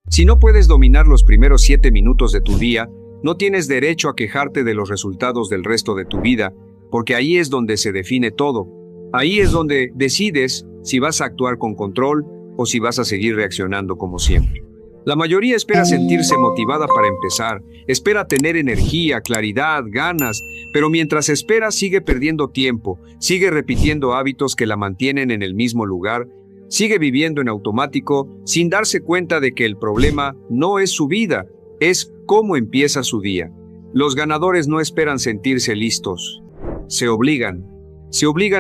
Si no puedes dominar los primeros 7 minutos de tu día, no tienes derecho a quejarte de los resultados del resto de tu vida, porque ahí es donde se define todo. Ahí es donde decides si vas a actuar con control o si vas a seguir reaccionando como siempre. La mayoría espera sentirse motivada para empezar, espera tener energía, claridad, ganas, pero mientras espera sigue perdiendo tiempo, sigue repitiendo hábitos que la mantienen en el mismo lugar, sigue viviendo en automático sin darse cuenta de que el problema no es su vida, es cómo empieza su día. Los ganadores no esperan sentirse listos, se obligan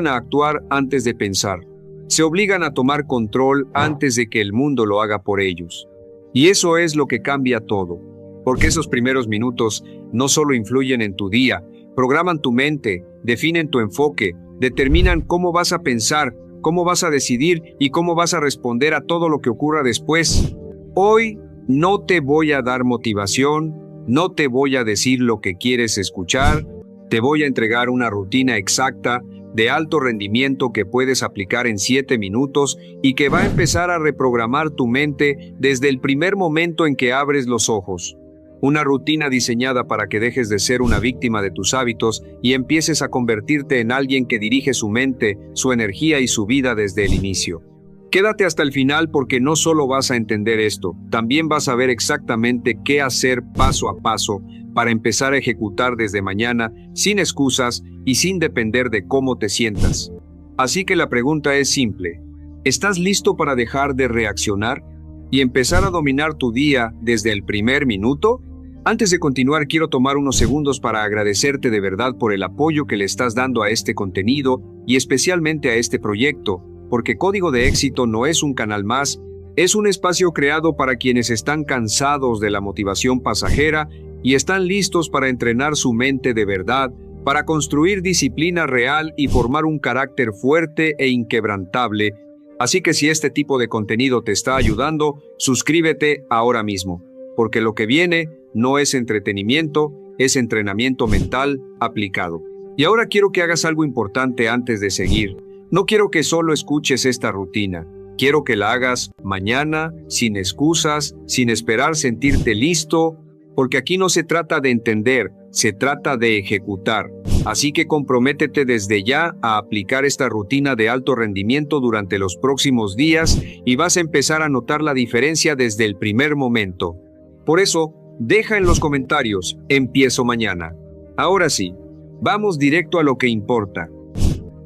a actuar antes de pensar, se obligan a tomar control antes de que el mundo lo haga por ellos. Y eso es lo que cambia todo, porque esos primeros minutos no solo influyen en tu día, programan tu mente, definen tu enfoque, determinan cómo vas a pensar, cómo vas a decidir y cómo vas a responder a todo lo que ocurra después. Hoy no te voy a dar motivación, no te voy a decir lo que quieres escuchar, te voy a entregar una rutina exacta de alto rendimiento que puedes aplicar en 7 minutos y que va a empezar a reprogramar tu mente desde el primer momento en que abres los ojos. Una rutina diseñada para que dejes de ser una víctima de tus hábitos y empieces a convertirte en alguien que dirige su mente, su energía y su vida desde el inicio. Quédate hasta el final porque no solo vas a entender esto, también vas a ver exactamente qué hacer paso a paso para empezar a ejecutar desde mañana, sin excusas y sin depender de cómo te sientas. Así que la pregunta es simple. ¿Estás listo para dejar de reaccionar y empezar a dominar tu día desde el primer minuto? Antes de continuar, quiero tomar unos segundos para agradecerte de verdad por el apoyo que le estás dando a este contenido y especialmente a este proyecto, porque Código de Éxito no es un canal más, es un espacio creado para quienes están cansados de la motivación pasajera y están listos para entrenar su mente de verdad, para construir disciplina real y formar un carácter fuerte e inquebrantable. Así que si este tipo de contenido te está ayudando, suscríbete ahora mismo, porque lo que viene no es entretenimiento, es entrenamiento mental aplicado. Y ahora quiero que hagas algo importante antes de seguir. No quiero que solo escuches esta rutina. Quiero que la hagas mañana, sin excusas, sin esperar sentirte listo, porque aquí no se trata de entender, se trata de ejecutar. Así que comprométete desde ya a aplicar esta rutina de alto rendimiento durante los próximos días y vas a empezar a notar la diferencia desde el primer momento. Por eso, deja en los comentarios, empiezo mañana. Ahora sí, vamos directo a lo que importa.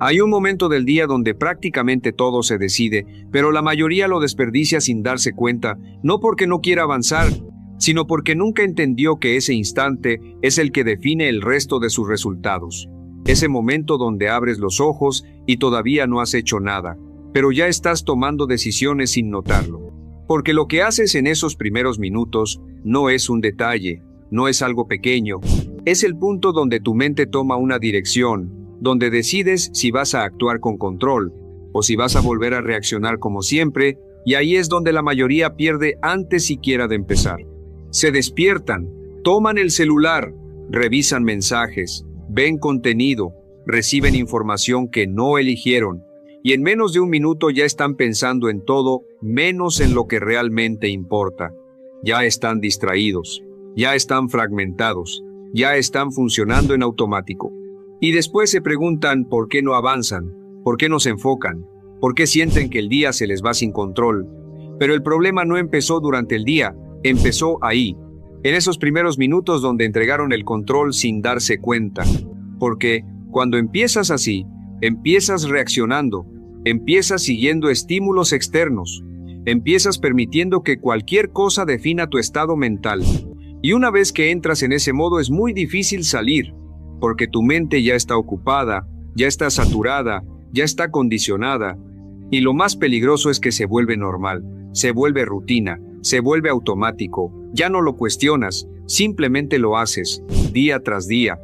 Hay un momento del día donde prácticamente todo se decide, pero la mayoría lo desperdicia sin darse cuenta, no porque no quiera avanzar, sino porque nunca entendió que ese instante es el que define el resto de sus resultados. Ese momento donde abres los ojos y todavía no has hecho nada, pero ya estás tomando decisiones sin notarlo. Porque lo que haces en esos primeros minutos no es un detalle, no es algo pequeño, es el punto donde tu mente toma una dirección, donde decides si vas a actuar con control o si vas a volver a reaccionar como siempre, y ahí es donde la mayoría pierde antes siquiera de empezar. Se despiertan, toman el celular, revisan mensajes, ven contenido, reciben información que no eligieron, y en menos de un minuto ya están pensando en todo menos en lo que realmente importa. Ya están distraídos, ya están fragmentados, ya están funcionando en automático. Y después se preguntan por qué no avanzan, por qué no se enfocan, por qué sienten que el día se les va sin control. Pero el problema no empezó durante el día, empezó ahí, en esos primeros minutos donde entregaron el control sin darse cuenta. Porque cuando empiezas así, empiezas reaccionando, empiezas siguiendo estímulos externos, empiezas permitiendo que cualquier cosa defina tu estado mental. Y una vez que entras en ese modo es muy difícil salir, porque tu mente ya está ocupada, ya está saturada, ya está condicionada. Y lo más peligroso es que se vuelve normal, se vuelve rutina, se vuelve automático, ya no lo cuestionas, simplemente lo haces, día tras día,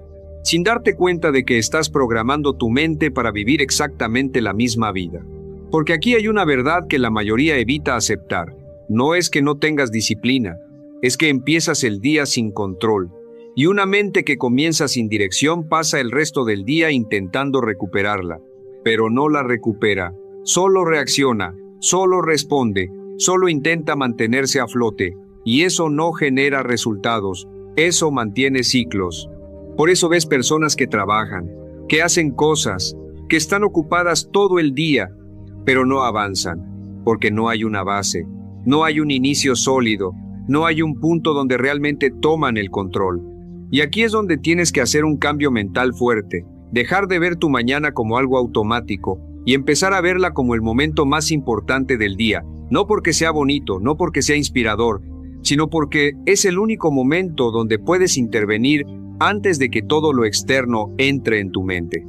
sin darte cuenta de que estás programando tu mente para vivir exactamente la misma vida. Porque aquí hay una verdad que la mayoría evita aceptar. No es que no tengas disciplina, es que empiezas el día sin control. Y una mente que comienza sin dirección pasa el resto del día intentando recuperarla. Pero no la recupera, solo reacciona, solo responde, solo intenta mantenerse a flote. y eso no genera resultados, eso mantiene ciclos. Por eso ves personas que trabajan, que hacen cosas, que están ocupadas todo el día, pero no avanzan, porque no hay una base, no hay un inicio sólido, no hay un punto donde realmente toman el control. Y aquí es donde tienes que hacer un cambio mental fuerte, dejar de ver tu mañana como algo automático y empezar a verla como el momento más importante del día, no porque sea bonito, no porque sea inspirador, sino porque es el único momento donde puedes intervenir antes de que todo lo externo entre en tu mente.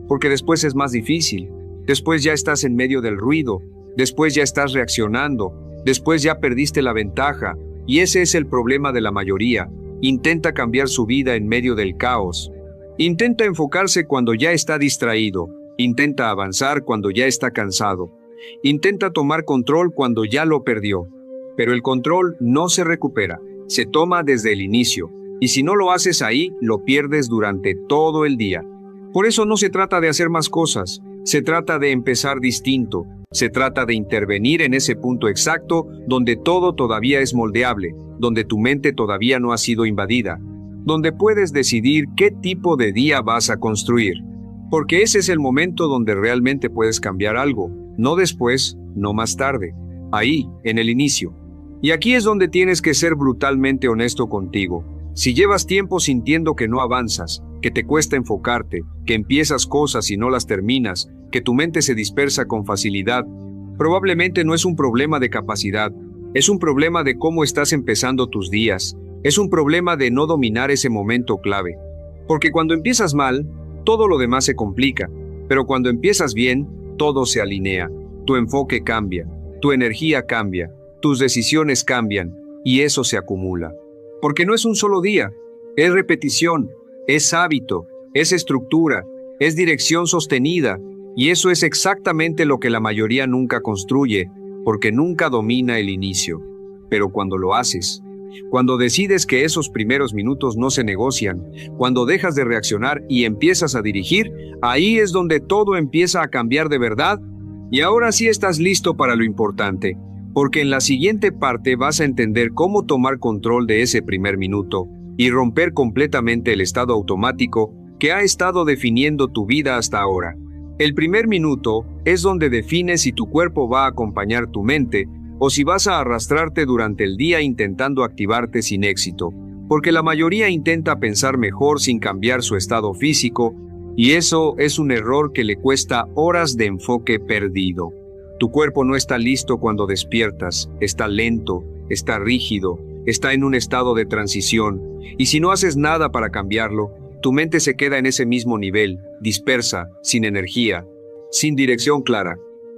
Porque después es más difícil, después ya estás en medio del ruido, después ya estás reaccionando, después ya perdiste la ventaja, y ese es el problema de la mayoría. Intenta cambiar su vida en medio del caos. Intenta enfocarse cuando ya está distraído, intenta avanzar cuando ya está cansado, intenta tomar control cuando ya lo perdió. Pero el control no se recupera, se toma desde el inicio. Y si no lo haces ahí, lo pierdes durante todo el día. Por eso no se trata de hacer más cosas, se trata de empezar distinto, se trata de intervenir en ese punto exacto donde todo todavía es moldeable, donde tu mente todavía no ha sido invadida, donde puedes decidir qué tipo de día vas a construir. Porque ese es el momento donde realmente puedes cambiar algo, no después, no más tarde, ahí, en el inicio. Y aquí es donde tienes que ser brutalmente honesto contigo. Si llevas tiempo sintiendo que no avanzas, que te cuesta enfocarte, que empiezas cosas y no las terminas, que tu mente se dispersa con facilidad, probablemente no es un problema de capacidad, es un problema de cómo estás empezando tus días, es un problema de no dominar ese momento clave. Porque cuando empiezas mal, todo lo demás se complica, pero cuando empiezas bien, todo se alinea, tu enfoque cambia, tu energía cambia, tus decisiones cambian, y eso se acumula. Porque no es un solo día, es repetición, es hábito, es estructura, es dirección sostenida, y eso es exactamente lo que la mayoría nunca construye, porque nunca domina el inicio. Pero cuando lo haces, cuando decides que esos primeros minutos no se negocian, cuando dejas de reaccionar y empiezas a dirigir, ahí es donde todo empieza a cambiar de verdad, y ahora sí estás listo para lo importante. Porque en la siguiente parte vas a entender cómo tomar control de ese primer minuto y romper completamente el estado automático que ha estado definiendo tu vida hasta ahora. El primer minuto es donde defines si tu cuerpo va a acompañar tu mente o si vas a arrastrarte durante el día intentando activarte sin éxito. Porque la mayoría intenta pensar mejor sin cambiar su estado físico, y eso es un error que le cuesta horas de enfoque perdido. Tu cuerpo no está listo cuando despiertas, está lento, está rígido, está en un estado de transición, y si no haces nada para cambiarlo, tu mente se queda en ese mismo nivel, dispersa, sin energía, sin dirección clara.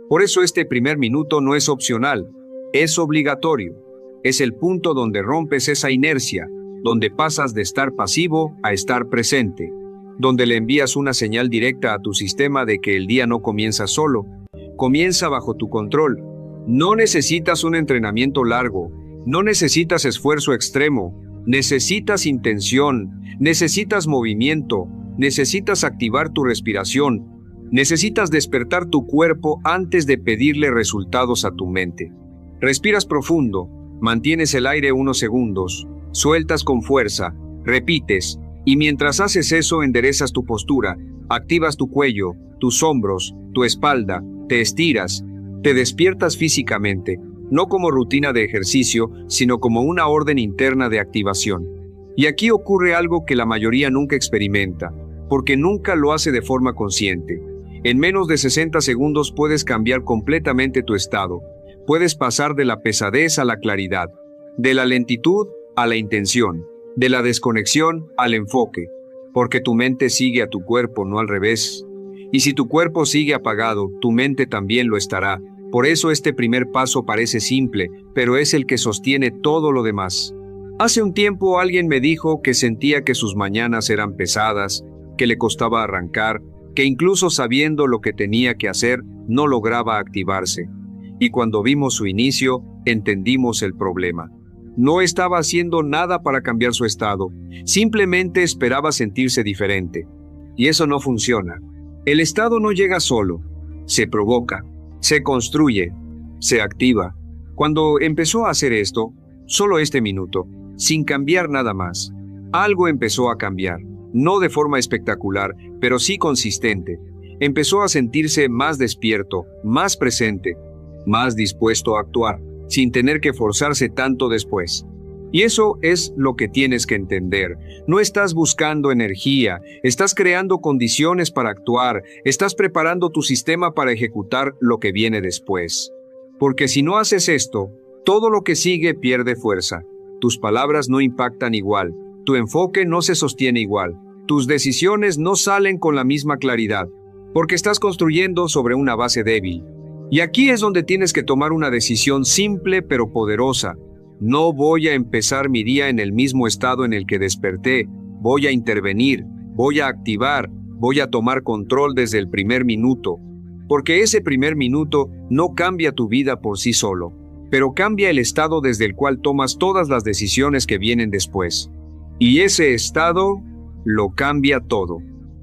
Por eso este primer minuto no es opcional, es obligatorio. Es el punto donde rompes esa inercia, donde pasas de estar pasivo a estar presente, donde le envías una señal directa a tu sistema de que el día no comienza solo, comienza bajo tu control. No necesitas un entrenamiento largo, no necesitas esfuerzo extremo, necesitas intención, necesitas movimiento, necesitas activar tu respiración, necesitas despertar tu cuerpo antes de pedirle resultados a tu mente. Respiras profundo, mantienes el aire unos segundos, sueltas con fuerza, repites, y mientras haces eso enderezas tu postura, activas tu cuello, tus hombros, tu espalda, te estiras, te despiertas físicamente, no como rutina de ejercicio, sino como una orden interna de activación. Y aquí ocurre algo que la mayoría nunca experimenta, porque nunca lo hace de forma consciente. En menos de 60 segundos puedes cambiar completamente tu estado. Puedes pasar de la pesadez a la claridad, de la lentitud a la intención, de la desconexión al enfoque, porque tu mente sigue a tu cuerpo, no al revés. Y si tu cuerpo sigue apagado, tu mente también lo estará. Por eso este primer paso parece simple, pero es el que sostiene todo lo demás. Hace un tiempo alguien me dijo que sentía que sus mañanas eran pesadas, que le costaba arrancar, que incluso sabiendo lo que tenía que hacer, no lograba activarse. Y cuando vimos su inicio, entendimos el problema. No estaba haciendo nada para cambiar su estado, simplemente esperaba sentirse diferente. Y eso no funciona. El estado no llega solo, se provoca, se construye, se activa. Cuando empezó a hacer esto, solo este minuto, sin cambiar nada más. Algo empezó a cambiar, no de forma espectacular, pero sí consistente. Empezó a sentirse más despierto, más presente, más dispuesto a actuar, sin tener que forzarse tanto después. Y eso es lo que tienes que entender. No estás buscando energía, estás creando condiciones para actuar, estás preparando tu sistema para ejecutar lo que viene después. Porque si no haces esto, todo lo que sigue pierde fuerza. Tus palabras no impactan igual, tu enfoque no se sostiene igual, tus decisiones no salen con la misma claridad, porque estás construyendo sobre una base débil. Y aquí es donde tienes que tomar una decisión simple pero poderosa. No voy a empezar mi día en el mismo estado en el que desperté. Voy a intervenir, voy a activar, voy a tomar control desde el primer minuto. Porque ese primer minuto no cambia tu vida por sí solo, pero cambia el estado desde el cual tomas todas las decisiones que vienen después. Y ese estado lo cambia todo.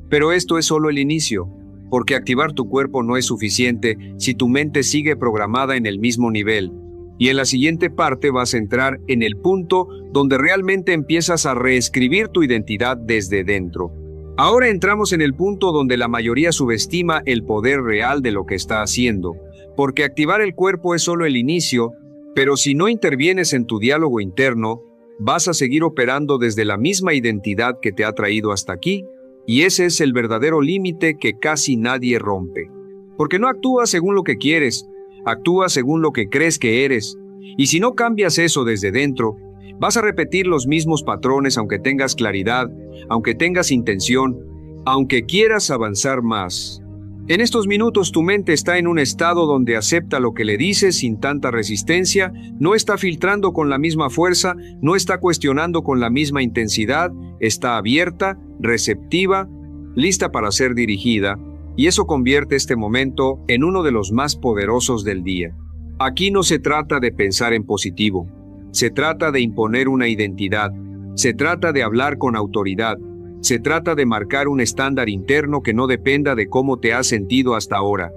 Pero esto es solo el inicio, porque activar tu cuerpo no es suficiente si tu mente sigue programada en el mismo nivel. Y en la siguiente parte vas a entrar en el punto donde realmente empiezas a reescribir tu identidad desde dentro. Ahora entramos en el punto donde la mayoría subestima el poder real de lo que está haciendo, porque activar el cuerpo es solo el inicio, pero si no intervienes en tu diálogo interno, vas a seguir operando desde la misma identidad que te ha traído hasta aquí, y ese es el verdadero límite que casi nadie rompe. Porque no actúas según lo que quieres, actúas según lo que crees que eres, y si no cambias eso desde dentro, vas a repetir los mismos patrones aunque tengas claridad, aunque tengas intención, aunque quieras avanzar más. En estos minutos tu mente está en un estado donde acepta lo que le dices sin tanta resistencia, no está filtrando con la misma fuerza, no está cuestionando con la misma intensidad, está abierta, receptiva, lista para ser dirigida, y eso convierte este momento en uno de los más poderosos del día. Aquí no se trata de pensar en positivo, se trata de imponer una identidad, se trata de hablar con autoridad, se trata de marcar un estándar interno que no dependa de cómo te has sentido hasta ahora.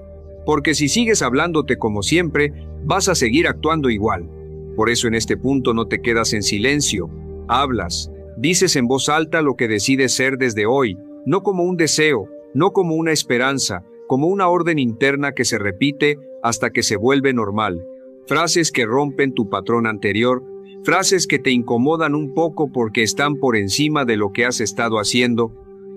Porque si sigues hablándote como siempre, vas a seguir actuando igual. Por eso en este punto no te quedas en silencio, hablas, dices en voz alta lo que decides ser desde hoy, no como un deseo, no como una esperanza, como una orden interna que se repite hasta que se vuelve normal. Frases que rompen tu patrón anterior, frases que te incomodan un poco porque están por encima de lo que has estado haciendo.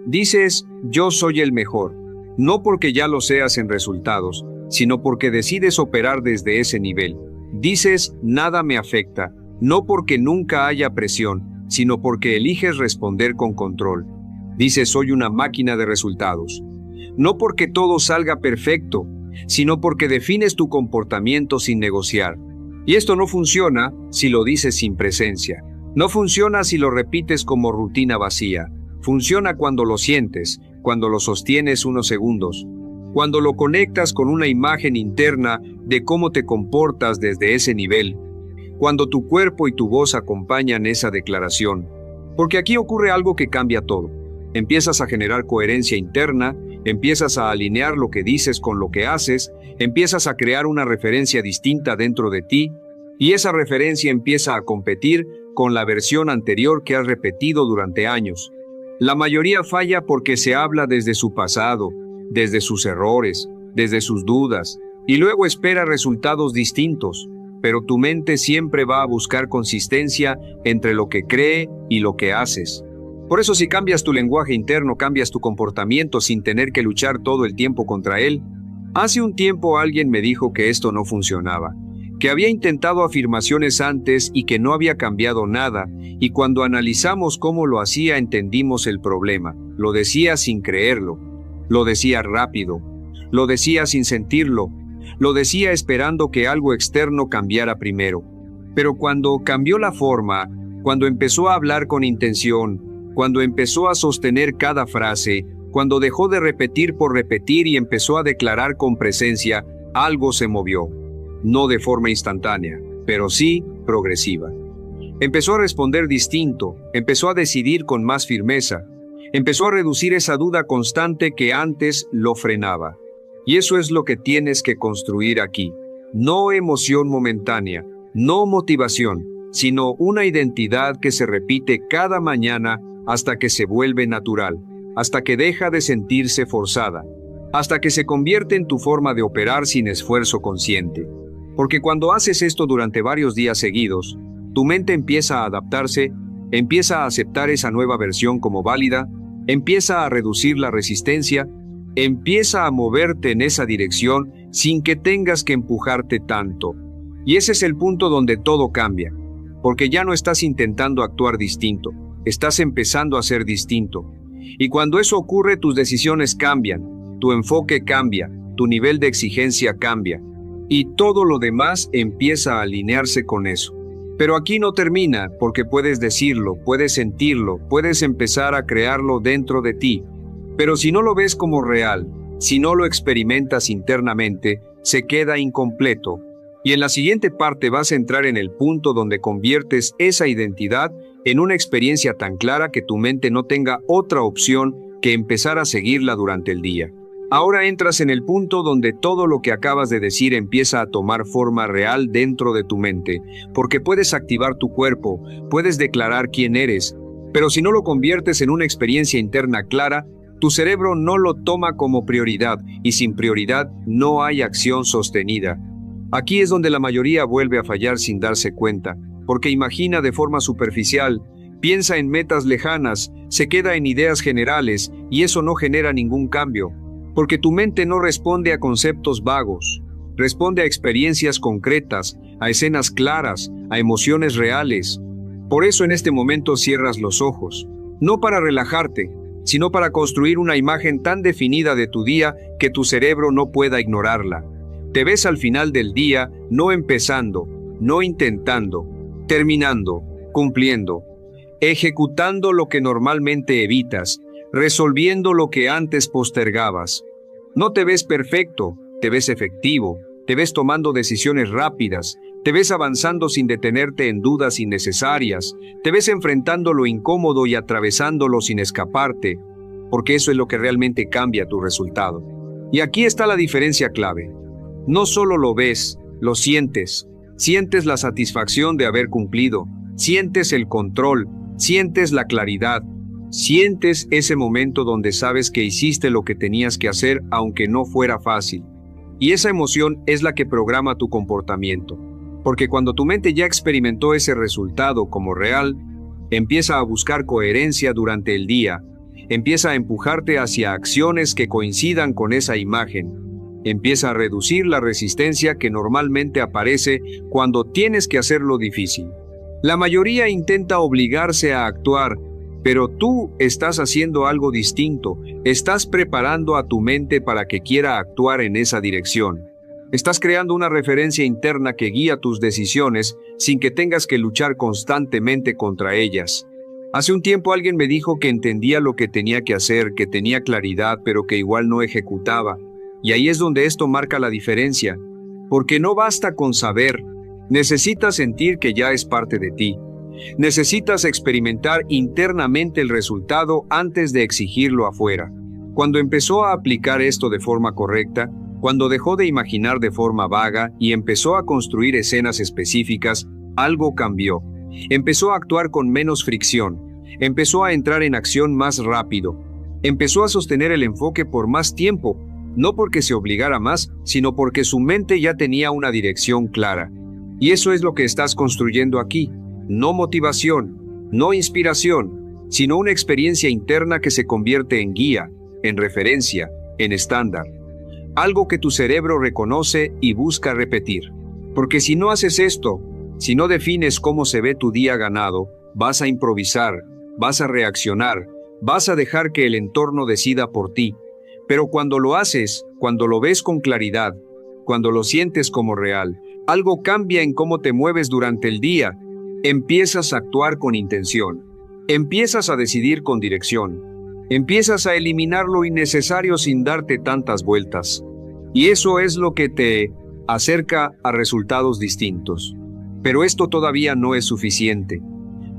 Dices, yo soy el mejor, no porque ya lo seas en resultados, sino porque decides operar desde ese nivel. Dices, nada me afecta, no porque nunca haya presión, sino porque eliges responder con control. Dices, soy una máquina de resultados. No porque todo salga perfecto, sino porque defines tu comportamiento sin negociar. Y esto no funciona si lo dices sin presencia. No funciona si lo repites como rutina vacía. Funciona cuando lo sientes, cuando lo sostienes unos segundos, cuando lo conectas con una imagen interna de cómo te comportas desde ese nivel, cuando tu cuerpo y tu voz acompañan esa declaración. Porque aquí ocurre algo que cambia todo. Empiezas a generar coherencia interna, empiezas a alinear lo que dices con lo que haces, empiezas a crear una referencia distinta dentro de ti, y esa referencia empieza a competir con la versión anterior que has repetido durante años. La mayoría falla porque se habla desde su pasado, desde sus errores, desde sus dudas, y luego espera resultados distintos, pero tu mente siempre va a buscar consistencia entre lo que cree y lo que haces. Por eso si cambias tu lenguaje interno, cambias tu comportamiento sin tener que luchar todo el tiempo contra él. Hace un tiempo alguien me dijo que esto no funcionaba, que había intentado afirmaciones antes y que no había cambiado nada, y cuando analizamos cómo lo hacía entendimos el problema. Lo decía sin creerlo, lo decía rápido, lo decía sin sentirlo, lo decía esperando que algo externo cambiara primero. Pero cuando cambió la forma, cuando empezó a hablar con intención, cuando empezó a sostener cada frase, cuando dejó de repetir por repetir y empezó a declarar con presencia, algo se movió. No de forma instantánea, pero sí progresiva. Empezó a responder distinto, empezó a decidir con más firmeza, empezó a reducir esa duda constante que antes lo frenaba. Y eso es lo que tienes que construir aquí. No emoción momentánea, no motivación, sino una identidad que se repite cada mañana hasta que se vuelve natural, hasta que deja de sentirse forzada, hasta que se convierte en tu forma de operar sin esfuerzo consciente. Porque cuando haces esto durante varios días seguidos, tu mente empieza a adaptarse, empieza a aceptar esa nueva versión como válida, empieza a reducir la resistencia, empieza a moverte en esa dirección sin que tengas que empujarte tanto. Y ese es el punto donde todo cambia, porque ya no estás intentando actuar distinto, estás empezando a ser distinto. Y cuando eso ocurre, tus decisiones cambian, tu enfoque cambia, tu nivel de exigencia cambia, y todo lo demás empieza a alinearse con eso. Pero aquí no termina, porque puedes decirlo, puedes sentirlo, puedes empezar a crearlo dentro de ti. Pero si no lo ves como real, si no lo experimentas internamente, se queda incompleto. Y en la siguiente parte vas a entrar en el punto donde conviertes esa identidad en una experiencia tan clara que tu mente no tenga otra opción que empezar a seguirla durante el día. Ahora entras en el punto donde todo lo que acabas de decir empieza a tomar forma real dentro de tu mente, porque puedes activar tu cuerpo, puedes declarar quién eres, pero si no lo conviertes en una experiencia interna clara, tu cerebro no lo toma como prioridad, y sin prioridad no hay acción sostenida. Aquí es donde la mayoría vuelve a fallar sin darse cuenta, porque imagina de forma superficial, piensa en metas lejanas, se queda en ideas generales, y eso no genera ningún cambio. Porque tu mente no responde a conceptos vagos, responde a experiencias concretas, a escenas claras, a emociones reales. Por eso en este momento cierras los ojos, no para relajarte, sino para construir una imagen tan definida de tu día que tu cerebro no pueda ignorarla. Te ves al final del día no empezando, no intentando, terminando, cumpliendo, ejecutando lo que normalmente evitas, resolviendo lo que antes postergabas. No te ves perfecto, te ves efectivo, te ves tomando decisiones rápidas, te ves avanzando sin detenerte en dudas innecesarias, te ves enfrentando lo incómodo y atravesándolo sin escaparte, porque eso es lo que realmente cambia tu resultado. Y aquí está la diferencia clave. No solo lo ves, lo sientes. Sientes la satisfacción de haber cumplido, sientes el control, sientes la claridad. Sientes ese momento donde sabes que hiciste lo que tenías que hacer aunque no fuera fácil. Y esa emoción es la que programa tu comportamiento. Porque cuando tu mente ya experimentó ese resultado como real, empieza a buscar coherencia durante el día, empieza a empujarte hacia acciones que coincidan con esa imagen, empieza a reducir la resistencia que normalmente aparece cuando tienes que hacerlo difícil. La mayoría intenta obligarse a actuar, pero tú estás haciendo algo distinto, estás preparando a tu mente para que quiera actuar en esa dirección. Estás creando una referencia interna que guía tus decisiones sin que tengas que luchar constantemente contra ellas. Hace un tiempo alguien me dijo que entendía lo que tenía que hacer, que tenía claridad, pero que igual no ejecutaba. Y ahí es donde esto marca la diferencia, porque no basta con saber, necesitas sentir que ya es parte de ti. Necesitas experimentar internamente el resultado antes de exigirlo afuera. Cuando empezó a aplicar esto de forma correcta, cuando dejó de imaginar de forma vaga y empezó a construir escenas específicas, algo cambió. Empezó a actuar con menos fricción, empezó a entrar en acción más rápido, empezó a sostener el enfoque por más tiempo, no porque se obligara más, sino porque su mente ya tenía una dirección clara. Y eso es lo que estás construyendo aquí. No motivación, no inspiración, sino una experiencia interna que se convierte en guía, en referencia, en estándar. Algo que tu cerebro reconoce y busca repetir. Porque si no haces esto, si no defines cómo se ve tu día ganado, vas a improvisar, vas a reaccionar, vas a dejar que el entorno decida por ti. Pero cuando lo haces, cuando lo ves con claridad, cuando lo sientes como real, algo cambia en cómo te mueves durante el día. Empiezas a actuar con intención, empiezas a decidir con dirección, empiezas a eliminar lo innecesario sin darte tantas vueltas. Y eso es lo que te acerca a resultados distintos. Pero esto todavía no es suficiente,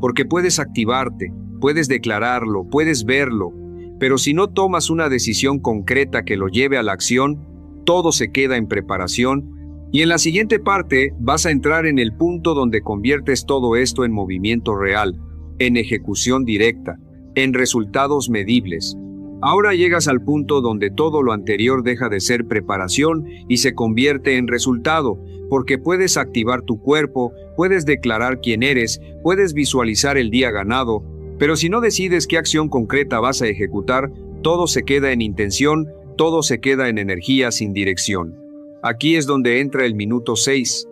porque puedes activarte, puedes declararlo, puedes verlo, pero si no tomas una decisión concreta que lo lleve a la acción, todo se queda en preparación Y en la siguiente parte vas a entrar en el punto donde conviertes todo esto en movimiento real, en ejecución directa, en resultados medibles. Ahora llegas al punto donde todo lo anterior deja de ser preparación y se convierte en resultado, porque puedes activar tu cuerpo, puedes declarar quién eres, puedes visualizar el día ganado, pero si no decides qué acción concreta vas a ejecutar, todo se queda en intención, todo se queda en energía sin dirección. Aquí es donde entra el minuto 6.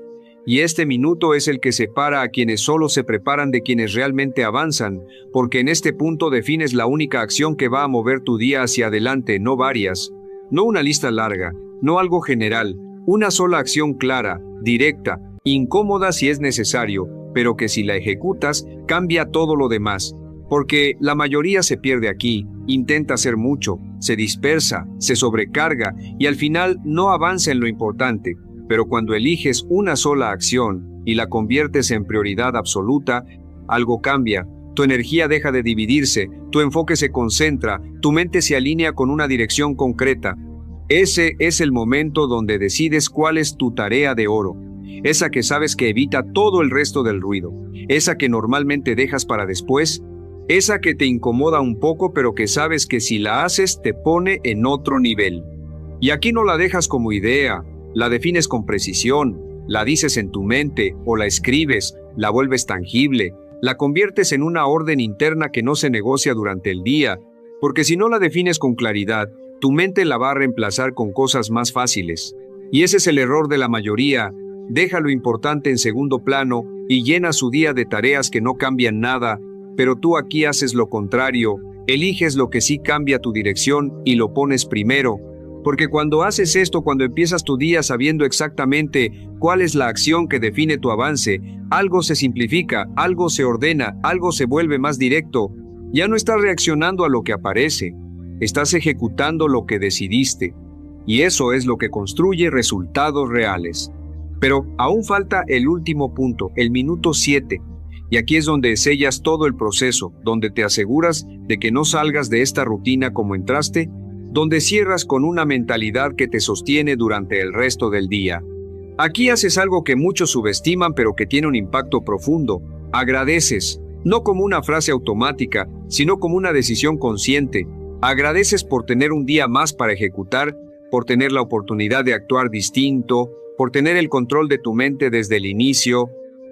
Y este minuto es el que separa a quienes solo se preparan de quienes realmente avanzan, porque en este punto defines la única acción que va a mover tu día hacia adelante, no varias, no una lista larga, no algo general, una sola acción clara, directa, incómoda si es necesario, pero que si la ejecutas, cambia todo lo demás. Porque la mayoría se pierde aquí, intenta hacer mucho, se dispersa, se sobrecarga y al final no avanza en lo importante. Pero cuando eliges una sola acción y la conviertes en prioridad absoluta, algo cambia. Tu energía deja de dividirse, tu enfoque se concentra, tu mente se alinea con una dirección concreta. Ese es el momento donde decides cuál es tu tarea de oro. Esa que sabes que evita todo el resto del ruido. Esa que normalmente dejas para después. Esa que te incomoda un poco pero que sabes que si la haces te pone en otro nivel. Y aquí no la dejas como idea. La defines con precisión, la dices en tu mente o la escribes, la vuelves tangible, la conviertes en una orden interna que no se negocia durante el día, porque si no la defines con claridad, tu mente la va a reemplazar con cosas más fáciles. Y ese es el error de la mayoría, deja lo importante en segundo plano y llena su día de tareas que no cambian nada, pero tú aquí haces lo contrario, eliges lo que sí cambia tu dirección y lo pones primero. Porque cuando haces esto, cuando empiezas tu día sabiendo exactamente cuál es la acción que define tu avance, algo se simplifica, algo se ordena, algo se vuelve más directo. Ya no estás reaccionando a lo que aparece, estás ejecutando lo que decidiste. Y eso es lo que construye resultados reales. Pero aún falta el último punto, el minuto 7. Y aquí es donde sellas todo el proceso, donde te aseguras de que no salgas de esta rutina como entraste, donde cierras con una mentalidad que te sostiene durante el resto del día. Aquí haces algo que muchos subestiman pero que tiene un impacto profundo. Agradeces, no como una frase automática, sino como una decisión consciente. Agradeces por tener un día más para ejecutar, por tener la oportunidad de actuar distinto, por tener el control de tu mente desde el inicio.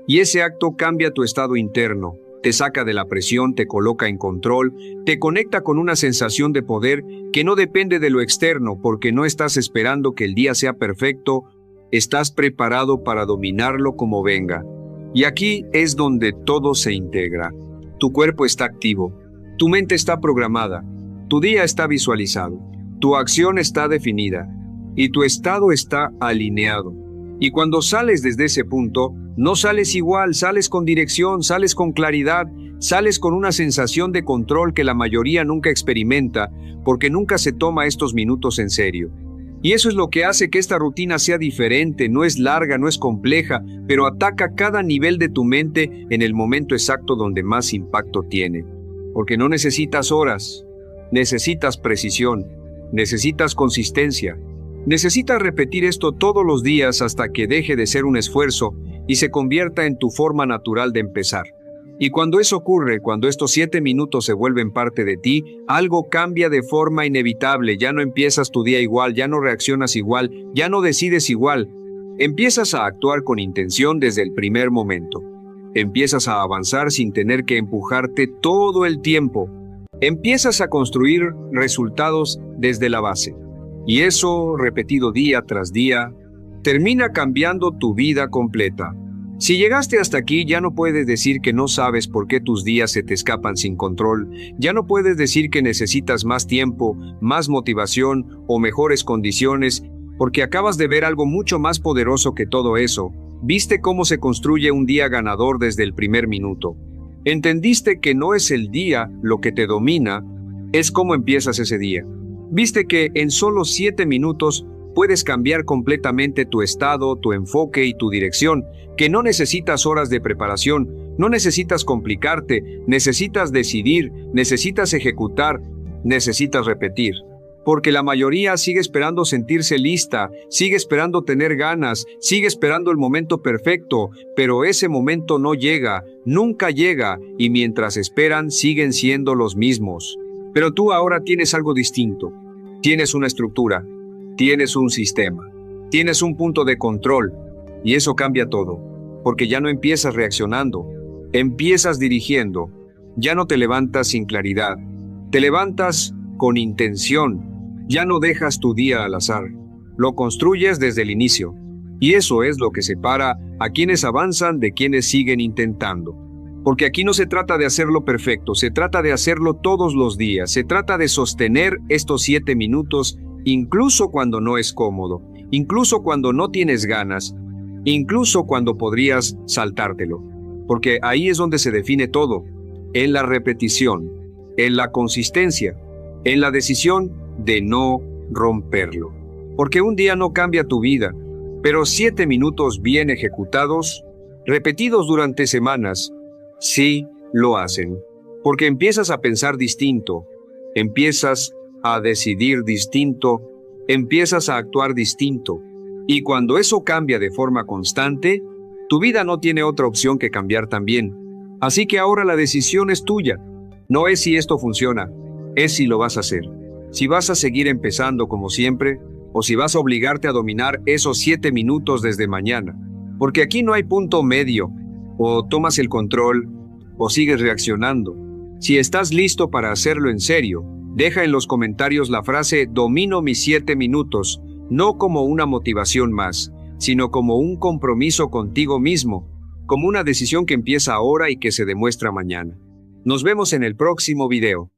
Y ese acto cambia tu estado interno. Te saca de la presión, te coloca en control, te conecta con una sensación de poder que no depende de lo externo porque no estás esperando que el día sea perfecto, estás preparado para dominarlo como venga. Y aquí es donde todo se integra. Tu cuerpo está activo, tu mente está programada, tu día está visualizado, tu acción está definida y tu estado está alineado. Y cuando sales desde ese punto, no sales igual, sales con dirección, sales con claridad, sales con una sensación de control que la mayoría nunca experimenta porque nunca se toma estos minutos en serio. Y eso es lo que hace que esta rutina sea diferente, no es larga, no es compleja, pero ataca cada nivel de tu mente en el momento exacto donde más impacto tiene. Porque no necesitas horas, necesitas precisión, necesitas consistencia. Necesitas repetir esto todos los días hasta que deje de ser un esfuerzo y se convierta en tu forma natural de empezar. Y cuando eso ocurre, cuando estos 7 minutos se vuelven parte de ti, algo cambia de forma inevitable. Ya no empiezas tu día igual, ya no reaccionas igual, ya no decides igual. Empiezas a actuar con intención desde el primer momento. Empiezas a avanzar sin tener que empujarte todo el tiempo. Empiezas a construir resultados desde la base. Y eso, repetido día tras día, termina cambiando tu vida completa. Si llegaste hasta aquí, ya no puedes decir que no sabes por qué tus días se te escapan sin control, ya no puedes decir que necesitas más tiempo, más motivación o mejores condiciones, porque acabas de ver algo mucho más poderoso que todo eso. Viste cómo se construye un día ganador desde el primer minuto. Entendiste que no es el día lo que te domina, es cómo empiezas ese día. Viste que en solo 7 minutos puedes cambiar completamente tu estado, tu enfoque y tu dirección, que no necesitas horas de preparación, no necesitas complicarte, necesitas decidir, necesitas ejecutar, necesitas repetir. Porque la mayoría sigue esperando sentirse lista, sigue esperando tener ganas, sigue esperando el momento perfecto, pero ese momento no llega, nunca llega, y mientras esperan siguen siendo los mismos. Pero tú ahora tienes algo distinto. Tienes una estructura, tienes un sistema, tienes un punto de control, y eso cambia todo, porque ya no empiezas reaccionando, empiezas dirigiendo, ya no te levantas sin claridad, te levantas con intención. Ya no dejas tu día al azar, lo construyes desde el inicio. Y eso es lo que separa a quienes avanzan de quienes siguen intentando. Porque aquí no se trata de hacerlo perfecto, se trata de hacerlo todos los días, se trata de sostener estos 7 minutos, incluso cuando no es cómodo, incluso cuando no tienes ganas, incluso cuando podrías saltártelo. Porque ahí es donde se define todo, en la repetición, en la consistencia, en la decisión de no romperlo. Porque un día no cambia tu vida, pero 7 minutos bien ejecutados, repetidos durante semanas, sí lo hacen. Porque empiezas a pensar distinto, empiezas a decidir distinto, empiezas a actuar distinto. Y cuando eso cambia de forma constante, tu vida no tiene otra opción que cambiar también. Así que ahora la decisión es tuya. No es si esto funciona, es si lo vas a hacer. Si vas a seguir empezando como siempre, o si vas a obligarte a dominar esos 7 minutos desde mañana. Porque aquí no hay punto medio, o tomas el control, o sigues reaccionando. Si estás listo para hacerlo en serio, deja en los comentarios la frase "domino mis 7 minutos", no como una motivación más, sino como un compromiso contigo mismo, como una decisión que empieza ahora y que se demuestra mañana. Nos vemos en el próximo video.